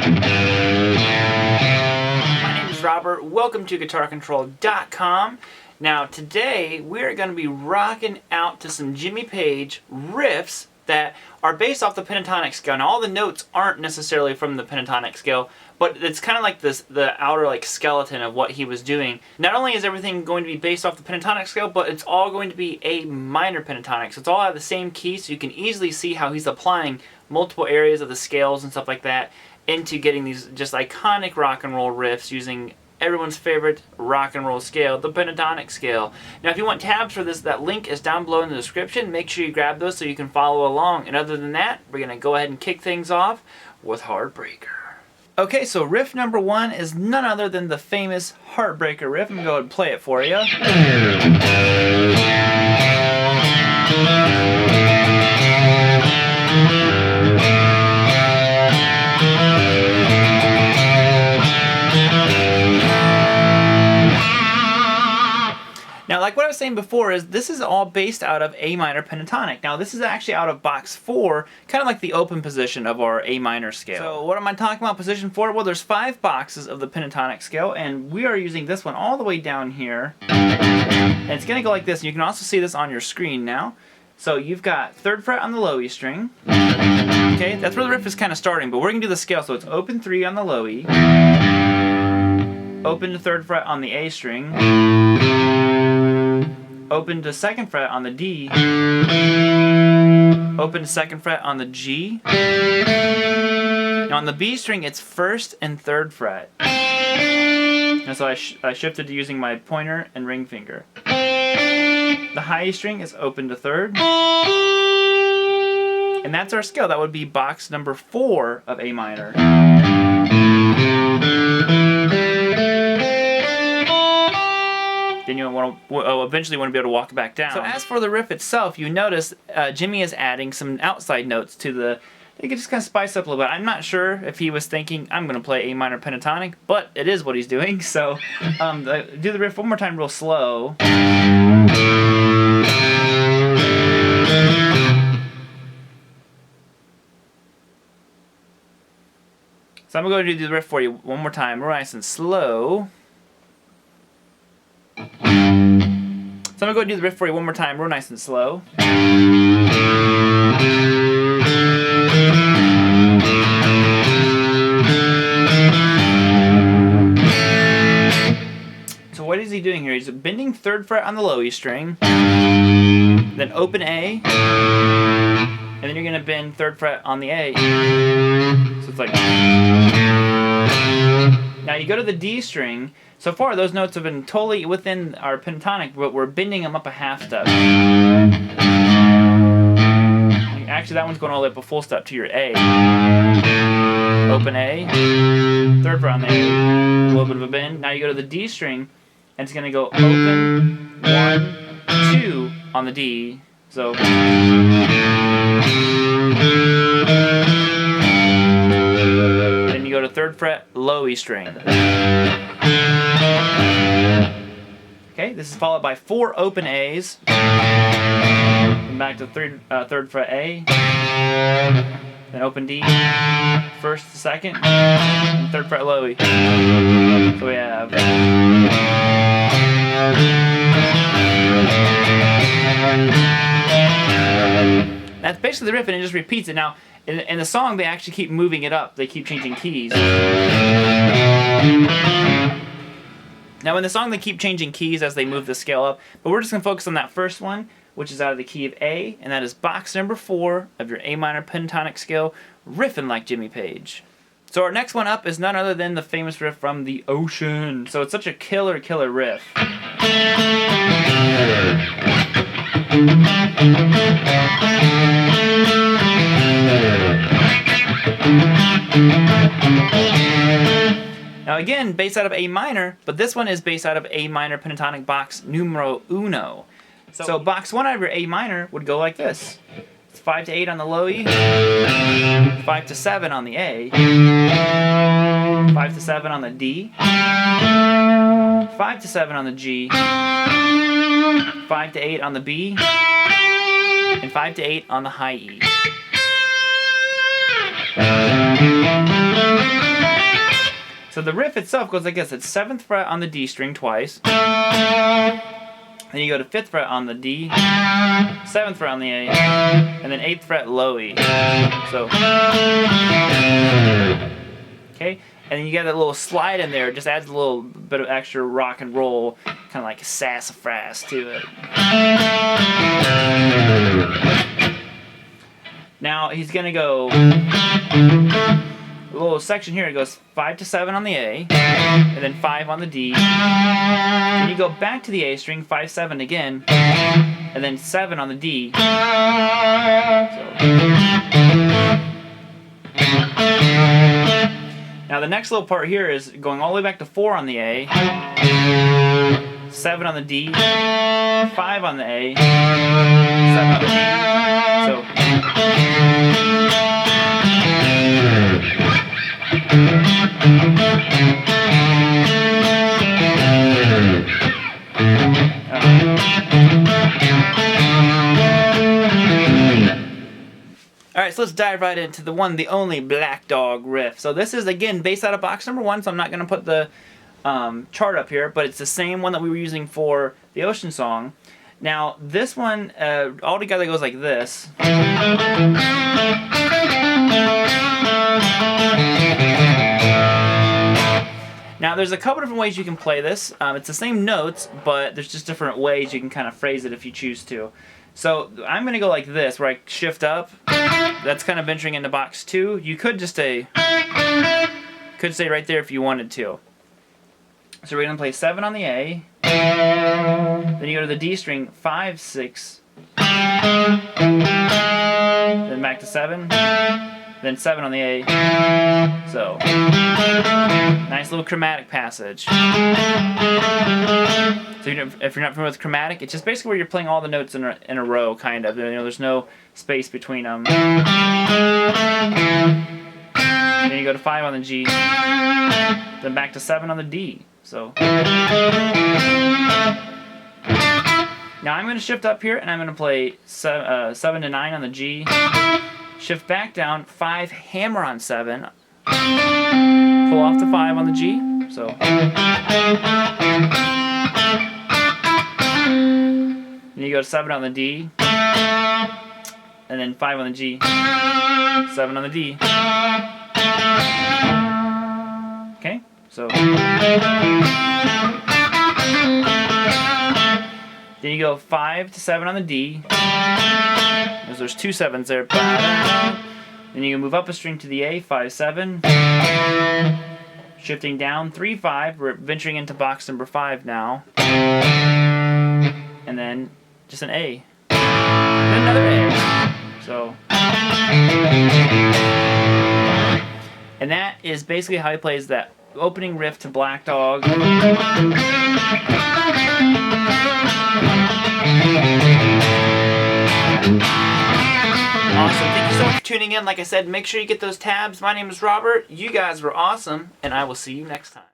My name is Robert. Welcome to GuitarControl.com. Now today we're going to be rocking out to some Jimmy Page riffs that are based off the pentatonic scale. Now all the notes aren't necessarily from the pentatonic scale, but it's kind of like the outer skeleton of what he was doing. Not only is everything going to be based off the pentatonic scale, but it's all going to be A minor pentatonic. So it's all at the same key, so you can easily see how he's applying multiple areas of the scales and stuff like that into getting these just iconic rock and roll riffs using everyone's favorite rock and roll scale, the pentatonic scale. Now if you want tabs for this, that link is down below in the description. Make sure you grab those so you can follow along. And other than that, we're going to go ahead and kick things off with Heartbreaker. Okay, so riff number one is none other than the famous Heartbreaker riff. I'm going to go ahead and play it for you. Now, like what I was saying before, is this is all based out of A minor pentatonic. Now, this is actually out of box 4, kind of like the open position of our A minor scale. So, what am I talking about position 4? Well, there's 5 boxes of the pentatonic scale, and we are using this one all the way down here. And it's going to go like this, and you can also see this on your screen now. So, you've got 3rd fret on the low E string. Okay, that's where the riff is kind of starting, but we're going to do the scale. So, it's open 3 on the low E, open to 3rd fret on the A string, open to 2nd fret on the D, open to 2nd fret on the G. Now on the B string, it's 1st and 3rd fret. And so I shifted to using my pointer and ring finger. The high E string is open to 3rd. And that's our scale. That would be box number 4 of A minor. Then you eventually want to be able to walk it back down. So as for the riff itself, you notice Jimmy is adding some outside notes to the... They can just kind of spice up a little bit. I'm not sure if he was thinking, I'm going to play A minor pentatonic, but it is what he's doing. So do the riff one more time real slow. So I'm going to do the riff for you one more time, real nice and slow. So I'm going to go do the riff for you one more time, real nice and slow. So what is he doing here? He's bending 3rd fret on the low E string, then open A, and then you're going to bend 3rd fret on the A. So it's like... Now you go to the D string. So far, those notes have been totally within our pentatonic, but we're bending them up a half step. Actually, that one's going all the way up a full step to your A. Open A, 3rd fret on the A, a little bit of a bend. Now you go to the D string, and it's going to go open, 1, 2 on the D. So... Then you go to 3rd fret, low E string. Okay, this is followed by 4 open A's. And back to 3rd fret A. Then open D. 1st to 2nd. And 3rd fret low E. So we have... That's basically the riff, and it just repeats it. Now, in the song, they actually keep moving it up. They keep changing keys. Now in the song they keep changing keys as they move the scale up, but we're just going to focus on that first one, which is out of the key of A, and that is box number 4 of your A minor pentatonic scale, Riffin' Like Jimmy Page. So our next one up is none other than the famous riff from The Ocean. So it's such a killer, killer riff. Now again, based out of A minor, but this one is based out of A minor pentatonic box numero uno. So box 1 out of your A minor would go like this. It's 5 to 8 on the low E, 5 to 7 on the A, 5 to 7 on the D, 5 to 7 on the G, 5 to 8 on the B, and 5 to 8 on the high E. So the riff itself goes like this. It's 7th fret on the D string twice. Then you go to 5th fret on the D, 7th fret on the A, and then 8th fret low E. So, okay, and then you got that little slide in there. It just adds a little bit of extra rock and roll, kind of like sassafras to it. Now he's gonna go a little section here. It goes 5 to 7 on the A, and then 5 on the D. Then you go back to the A string, 5 7 again, and then 7 on the D. So. Now the next little part here is going all the way back to 4 on the A, 7 on the D, 5 on the A, 7 on the D. So. Alright, so let's dive right into the one, the only Black Dog riff. So this is, again, based out of box number 1, so I'm not going to put the chart up here, but it's the same one that we were using for the Ocean Song. Now, this one all together goes like this. Now, there's a couple different ways you can play this. It's the same notes, but there's just different ways you can kind of phrase it if you choose to. So I'm going to go like this, where I shift up. That's kind of venturing into box 2. You could just stay right there if you wanted to. So we're going to play 7 on the A. Then you go to the D string, 5, 6. Then back to 7. Then 7 on the A. So, nice little chromatic passage. So if you're not familiar with chromatic, it's just basically where you're playing all the notes in a row, kind of. You know, there's no space between them. Then you go to 5 on the G. Then back to 7 on the D. So. Now I'm going to shift up here and I'm going to play 7 to 9 on the G. Shift back down, 5, hammer on 7. Pull off the 5 on the G. So. Then you go to 7 on the D. And then 5 on the G. 7 on the D. Okay, so. Then you go 5 to 7 on the D. There's 2 7s there. Then you can move up a string to the A, 5 7. Shifting down, 3 5. We're venturing into box number 5 now. And then just an A. And another A. So. And that is basically how he plays that opening riff to Black Dog. Awesome. Thank you so much for tuning in. Like I said, make sure you get those tabs. My name is Robert. You guys were awesome, and I will see you next time.